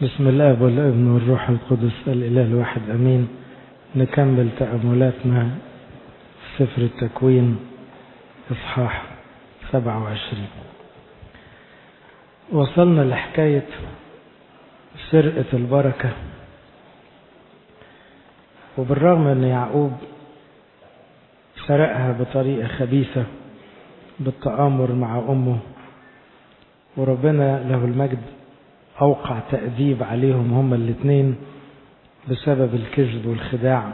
بسم الله والابن والروح القدس الإله الواحد أمين. نكمل تأملاتنا في سفر التكوين إصحاح 27. وصلنا لحكاية سرقة البركة، وبالرغم أن يعقوب سرقها بطريقة خبيثة بالتآمر مع أمه، وربنا له المجد أوقع تأديب عليهم هما الاثنين بسبب الكذب والخداع.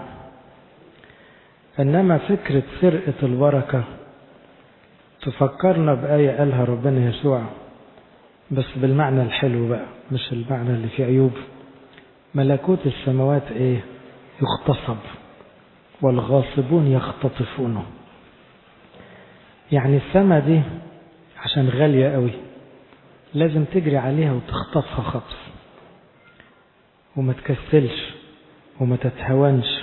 إنما فكرة سرقة البركة تفكرنا بآية قالها ربنا يسوع، بس بالمعنى الحلو بقى، مش المعنى اللي فيه عيوب. ملكوت السماوات يغتصب والغاصبون يختطفونه. يعني السما دي عشان غالية قوي لازم تجري عليها وتخطفها خطف، وما تكسلش وما تتهونش،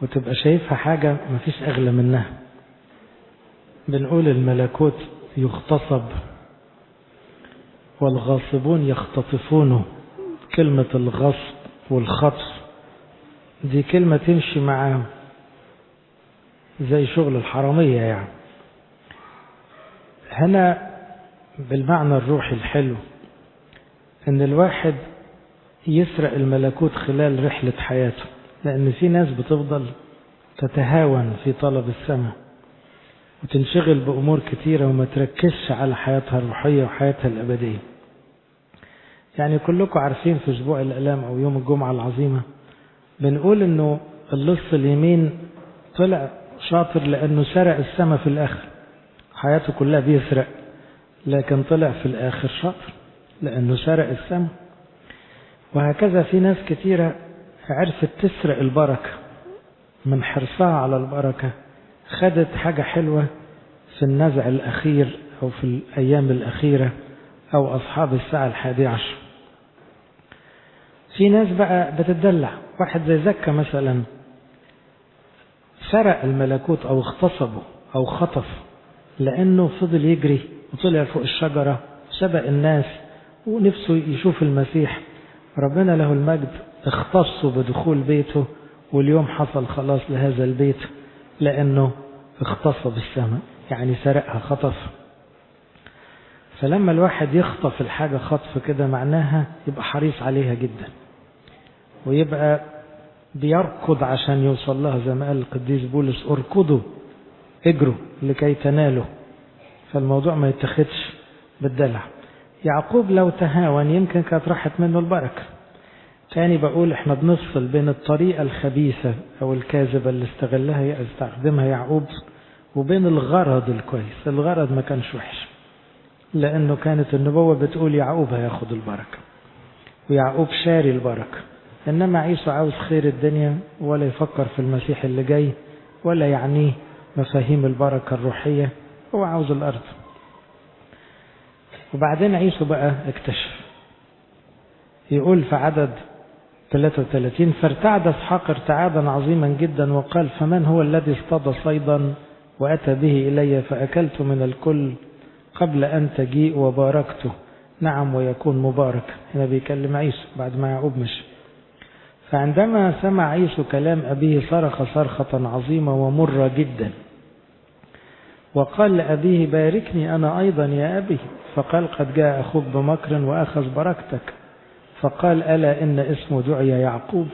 وتبقى شايفها حاجة مفيش أغلى منها. بنقول الملكوت يغتصب والغاصبون يختطفونه. كلمة الغصب والخطف دي كلمة تمشي مع زي شغل الحرامية. يعني هنا بالمعنى الروحي الحلو ان الواحد يسرق الملكوت خلال رحلة حياته، لان في ناس بتفضل تتهاون في طلب السماء وتنشغل بأمور كتيرة وما تركزش على حياتها الروحية وحياتها الأبدية. يعني كلكم عارفين في أسبوع الآلام أو يوم الجمعة العظيمة بنقول انه اللص اليمين طلع شاطر لأنه سرق السماء في الآخر. حياته كلها بيسرق، لكن طلع في الآخر شاطر لأنه سرق السماء. وهكذا في ناس كتيرة عرفت تسرق البركة من حرصها على البركة، خدت حاجة حلوة في النزع الأخير أو في الأيام الأخيرة أو أصحاب الساعة 11. في ناس بقى بتدلع، واحد زي زكا مثلا سرق الملكوت أو اغتصبه أو خطف لأنه فضل يجري وطلع فوق الشجرة سبق الناس ونفسه يشوف المسيح. ربنا له المجد اختصه بدخول بيته، واليوم حصل خلاص لهذا البيت لأنه اغتصب السماء، يعني سرقها خطف. فلما الواحد يخطف الحاجة خطف كده معناها يبقى حريص عليها جدا، ويبقى بيركض عشان يوصل لها، زي ما قال القديس بولس اركضوا اجروا لكي تنالوا. فالموضوع ما يتخدش بالدلع. يعقوب لو تهاون يمكن كانت راحت منه البركة. تاني بقول احنا بنفصل بين الطريقة الخبيثة او الكاذبة اللي استخدمها يعقوب وبين الغرض الكويس. الغرض ما كانش وحش، لانه كانت النبوة بتقول يعقوب هياخد البركة ويعقوب شاري البركة. انما عيسو عاوز خير الدنيا ولا يفكر في المسيح اللي جاي ولا يعنيه مفاهيم البركة الروحية، هو عاوز الأرض. وبعدين عيسو بقى اكتشف، يقول في عدد 33: فارتعد اسحاق ارتعادا عظيما جدا وقال فمن هو الذي اصطاد صيدا وأتى به إلي فأكلت من الكل قبل أن تجيء وباركته. نعم ويكون مبارك. هنا بيكلم عيسو بعد ما يعقوب مشي. فعندما سمع عيسو كلام أبيه صرخ صرخة عظيمة ومرة جدا وقال لأبيه باركني أنا أيضا يا أبي. فقال قد جاء أخوك بمكر وأخذ بركتك. فقال ألا إن اسمه دعي يعقوب،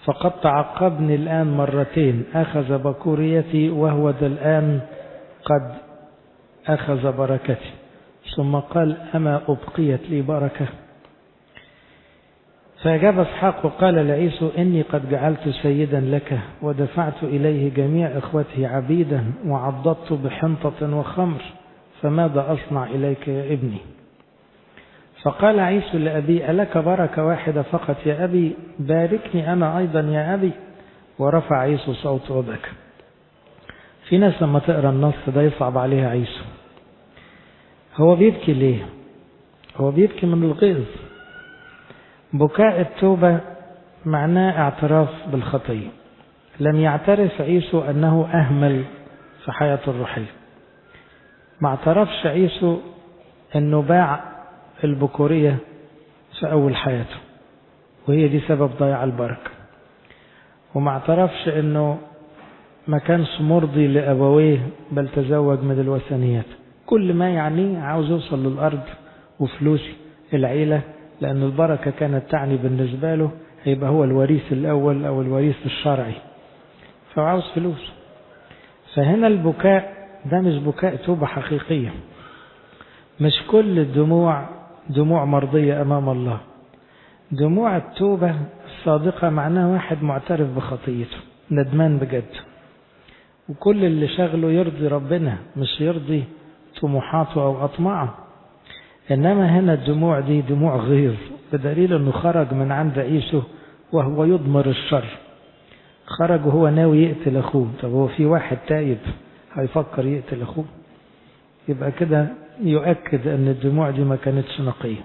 فقد تعقبني الآن مرتين، أخذ بكوريتي وهو ذا الآن قد أخذ بركتي. ثم قال أما أبقيت لي بركة؟ فأجاب اسحاق وقال لعيسو إني قد جعلت سيدا لك ودفعت إليه جميع إخوته عبيدا وعضدت بحنطة وخمر، فماذا أصنع إليك يا ابني؟ فقال عيسو لأبي ألك بركة واحدة فقط يا أبي؟ باركني أنا أيضا يا أبي. ورفع عيسو صوته وبكى. في ناس لما تقرأ النص ده يصعب عليها عيسو. هو بيبكي ليه؟ هو بيبكي من الغيظ. بكاء التوبة معناه اعتراف بالخطية. لم يعترف عيسو أنه أهمل في حياته الروحية. ما اعترفش عيسو أنه باع البكورية في أول حياته، وهي دي سبب ضياع البركة. وما اعترفش أنه ما كانش مرضي لأبويه بل تزوج من الوثنيات. كل ما يعنيه عاوز يوصل للأرض وفلوس العيلة، لأن البركة كانت تعني بالنسبة له هيبقى هو الوريث الأول أو الوريث الشرعي، فعاوز فلوس. فهنا البكاء ده مش بكاء توبة حقيقية. مش كل الدموع دموع مرضية أمام الله. دموع التوبة الصادقة معناها واحد معترف بخطيته، ندمان بجد، وكل اللي شغله يرضي ربنا مش يرضي طموحاته أو أطماعه. إنما هنا الدموع دي دموع غيظ، بدليل أنه خرج من عند عيسو وهو يضمر الشر. خرج وهو ناوي يقتل أخوه. طب هو في واحد تايب هيفكر يقتل أخوه؟ يبقى كده يؤكد أن الدموع دي ما كانتش نقية.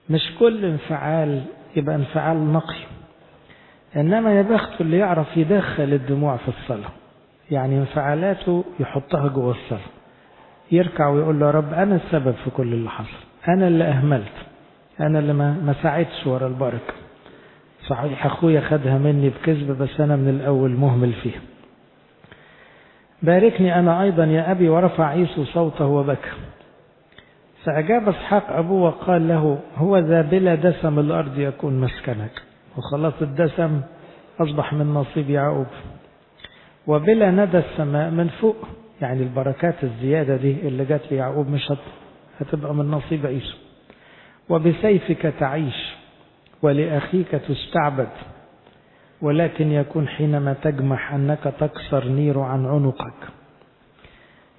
مش كل انفعال يبقى انفعال نقي، إنما يا بخت اللي يعرف يدخل الدموع في الصلاة، يعني انفعالاته يحطها جوه الصلاة، يركع ويقول له يا رب أنا السبب في كل اللي حصل، أنا اللي أهملت، أنا اللي ما ساعدتش ورا البركة. صحيح أخويا خدها مني بكذب، بس أنا من الأول مهمل فيها. باركني أنا أيضا يا أبي. ورفع عيسو صوته وبكى. فأجاب إسحاق أبوه وقال له هو ذا بلا دسم الأرض يكون مسكنك. وخلاص الدسم أصبح من نصيب يعقوب، وبلا ندى السماء من فوق، يعني البركات الزيادة دي اللي جات ليعقوب مش هتبقى من نصيب عيسو. وبسيفك تعيش ولأخيك تستعبد، ولكن يكون حينما تجمح أنك تكسر نير عن عنقك.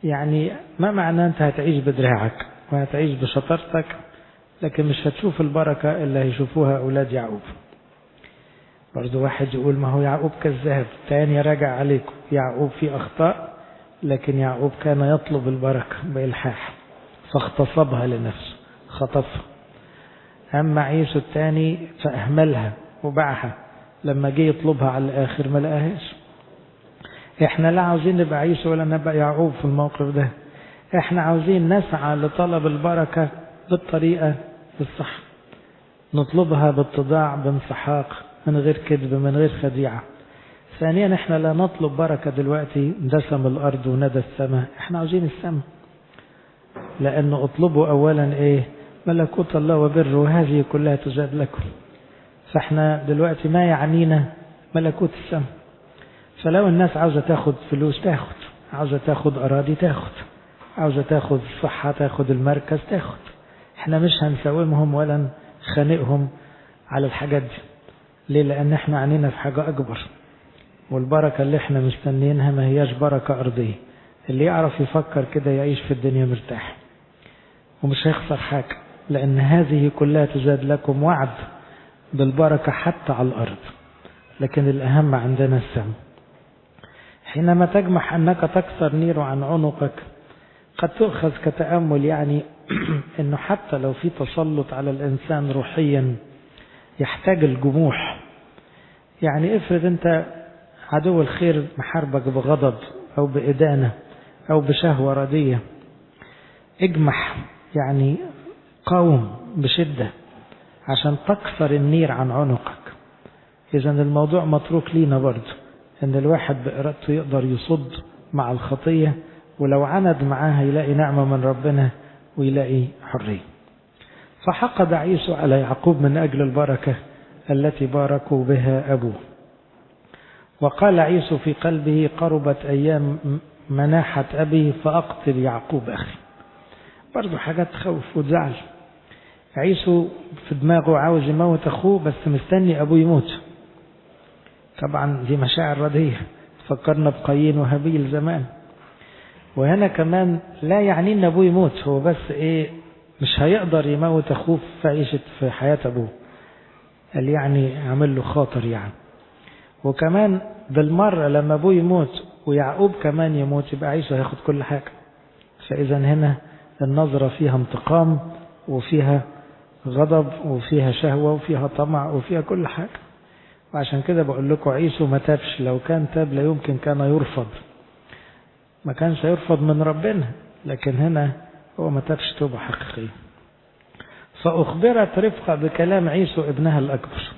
يعني ما معنى أنت هتعيش بدراعك وهتعيش بشطارتك، لكن مش هتشوف البركة اللي هيشوفوها أولاد يعقوب. برضو واحد يقول ما هو يعقوب كذاب، تاني راجع عليكم. يعقوب فيه أخطاء، لكن يعقوب كان يطلب البركة بإلحاح فاغتصبها لنفسه، خطفها. أما عيسو الثاني فأهملها وباعها، لما جه يطلبها على الآخر ما لقاهاش. احنا لا عاوزين نبقى عيسو ولا نبقى يعقوب في الموقف ده. احنا عاوزين نسعى لطلب البركة بالطريقة الصح، نطلبها باتضاع بانسحاق، من غير كذب، من غير خديعة. ثانيا احنا لا نطلب بركة دلوقتي دسم الأرض وندى السماء، احنا عاوزين السماء، لأنه اطلبوا أولا ايه؟ ملكوت الله وبره، وهذه كلها تزاد لكم. فاحنا دلوقتي ما يعنينا ملكوت السماء. فلو الناس عاوزة تاخد فلوس تاخد، عاوزة تاخد أراضي تاخد، عاوزة تاخد صحة تاخد، المركز تاخد. احنا مش هنساومهم ولا نخانقهم على الحاجات دي. ليه؟ لأن احنا عنينا في حاجة أكبر، والبركة اللي احنا مستنينها ما هياش بركة أرضية. اللي يعرف يفكر كده يعيش في الدنيا مرتاح ومش هيخسر حاجة، لأن هذه كلها تزاد لكم، وعد بالبركة حتى على الأرض. لكن الأهم عندنا السماء. حينما تجمح أنك تكسر نير عن عنقك، قد تؤخذ كتأمل، يعني أنه حتى لو في تسلط على الإنسان روحيا يحتاج الجموح. يعني افرض أنت عدو الخير محاربك بغضب أو بإدانة أو بشهوة ردية، اجمح، يعني قاوم بشدة عشان تكسر النير عن عنقك. إذن الموضوع متروك لينا برضه، أن الواحد بإرادته يقدر يصد مع الخطية، ولو عند معاها يلاقي نعمة من ربنا ويلاقي حرية. فحقد عيسو على يعقوب من أجل البركة التي باركوا بها أبوه. وقال عيسو في قلبه قربت أيام مناحة أبي فأقتل يعقوب أخي. برضو حاجات تخوف وتزعل. عيسو في دماغه عاوز يموت أخوه، بس مستني أبوه يموت. طبعا دي مشاعر رديئة، فكرنا بقايين وهابيل زمان. وهنا كمان لا يعني ان أبوه يموت، هو بس مش هيقدر يموت أخوه في حياة أبوه، قال يعني عمل له خاطر يعني. وكمان بالمرة لما أبوه يموت ويعقوب كمان يموت، يبقى عيسو هياخد كل حاجة. فإذا هنا النظرة فيها انتقام وفيها غضب وفيها شهوة وفيها طمع وفيها كل حاجة. وعشان كده بقول لكم عيسو ما تابش. لو كان تاب لا يمكن كان يرفض، ما كانش يرفض من ربنا، لكن هنا هو ما تابش توبة حقيقية. فأخبرت رفقة بكلام عيسو ابنها الأكبر.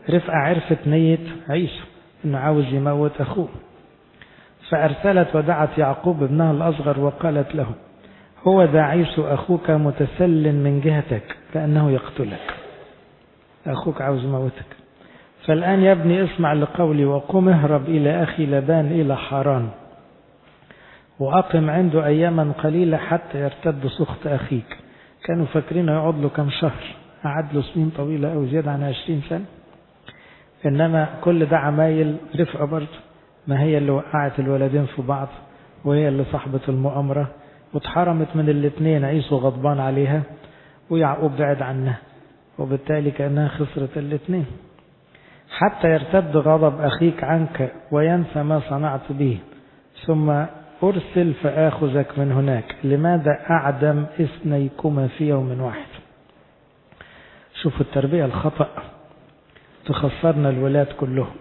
رفقة عرفت نية عيسو إنه عاوز يموت أخوه، فأرسلت ودعت يعقوب ابنها الأصغر وقالت له: هو ذا عيسو أخوك متسل من جهتك كأنه يقتلك. أخوك عاوز يموتك. فالآن يا ابني اسمع لقولي وقم اهرب إلى أخي لبان إلى حران، وأقم عنده أياما قليلة حتى يرتد سخط أخيك. كانوا فاكرين يقعد له كم شهر، قعد له سنين طويلة أو زيادة عن 20 سنة. إنما كل ده عمايل رفقة برضه، ما هي اللي وقعت الولدين في بعض، وهي اللي صاحبة المؤامرة، واتحرمت من الاثنين. عيسو غضبان عليها ويعقوب بعد عنها، وبالتالي كأنها خسرت الاثنين. حتى يرتد غضب أخيك عنك وينسى ما صنعت به، ثم أرسل فآخذك من هناك. لماذا أعدم اثنيكما في يوم واحد؟ شوفوا التربية الخطأ تخسرنا الولاد كلهم.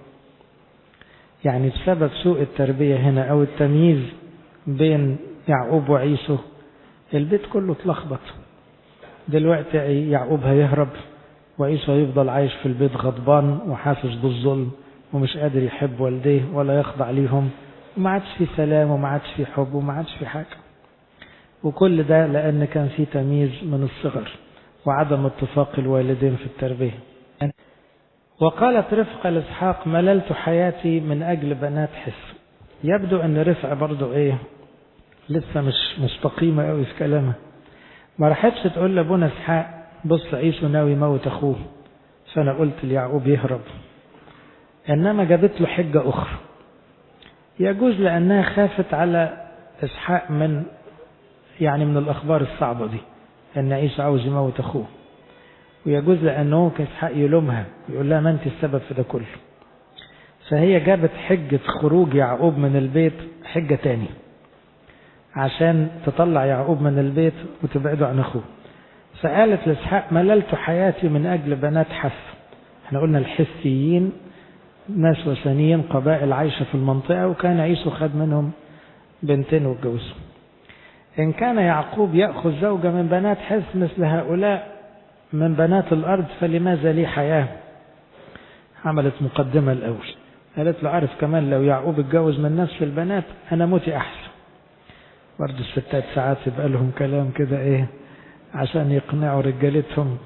يعني بسبب سوء التربية هنا أو التمييز بين يعقوب وعيسو البيت كله اتلخبط. دلوقتي يعقوب هيهرب وعيسو هيفضل عايش في البيت غضبان وحاسس بالظلم ومش قادر يحب والديه ولا يخضع ليهم، وما عادش في سلام وما عادش في حب وما عادش في حاجة. وكل ده لأن كان في تمييز من الصغر وعدم اتفاق الوالدين في التربية. وقالت رفقة لإسحاق: مللت حياتي من أجل بنات حس. يبدو أن رفقة برضو لسه مش مستقيمة قوي في كلامها. ما راحتش تقول لابونا إسحاق: بص عيسو ناوي يموت أخوه فأنا قلت ليعقوب يهرب. إنما جابت له حجة أخرى، يجوز لأنها خافت على إسحاق من الأخبار الصعبة دي، أن عيسو عاوز يموت أخوه، ويجوز لأنه إسحاق يلومها يقول لها ما أنت السبب في ده كله. فهي جابت حجة خروج يعقوب من البيت حجة تاني عشان تطلع يعقوب من البيت وتبعده عن أخوه. فقالت لإسحاق: مللت حياتي من أجل بنات حث. احنا قلنا الحثيين ناس وثنيين، قبائل عايشة في المنطقة، وكان عيسو خد منهم بنتين واتجوزهم. إن كان يعقوب يأخذ زوجة من بنات حث مثل هؤلاء من بنات الأرض فلماذا لي حياة؟ عملت مقدمة الأول، قالت له: عارف كمان لو يعقوب اتجوز من نفس البنات أنا موتي أحسن. برضه الستات ساعات يبقى لهم كلام كده عشان يقنعوا رجالتهم.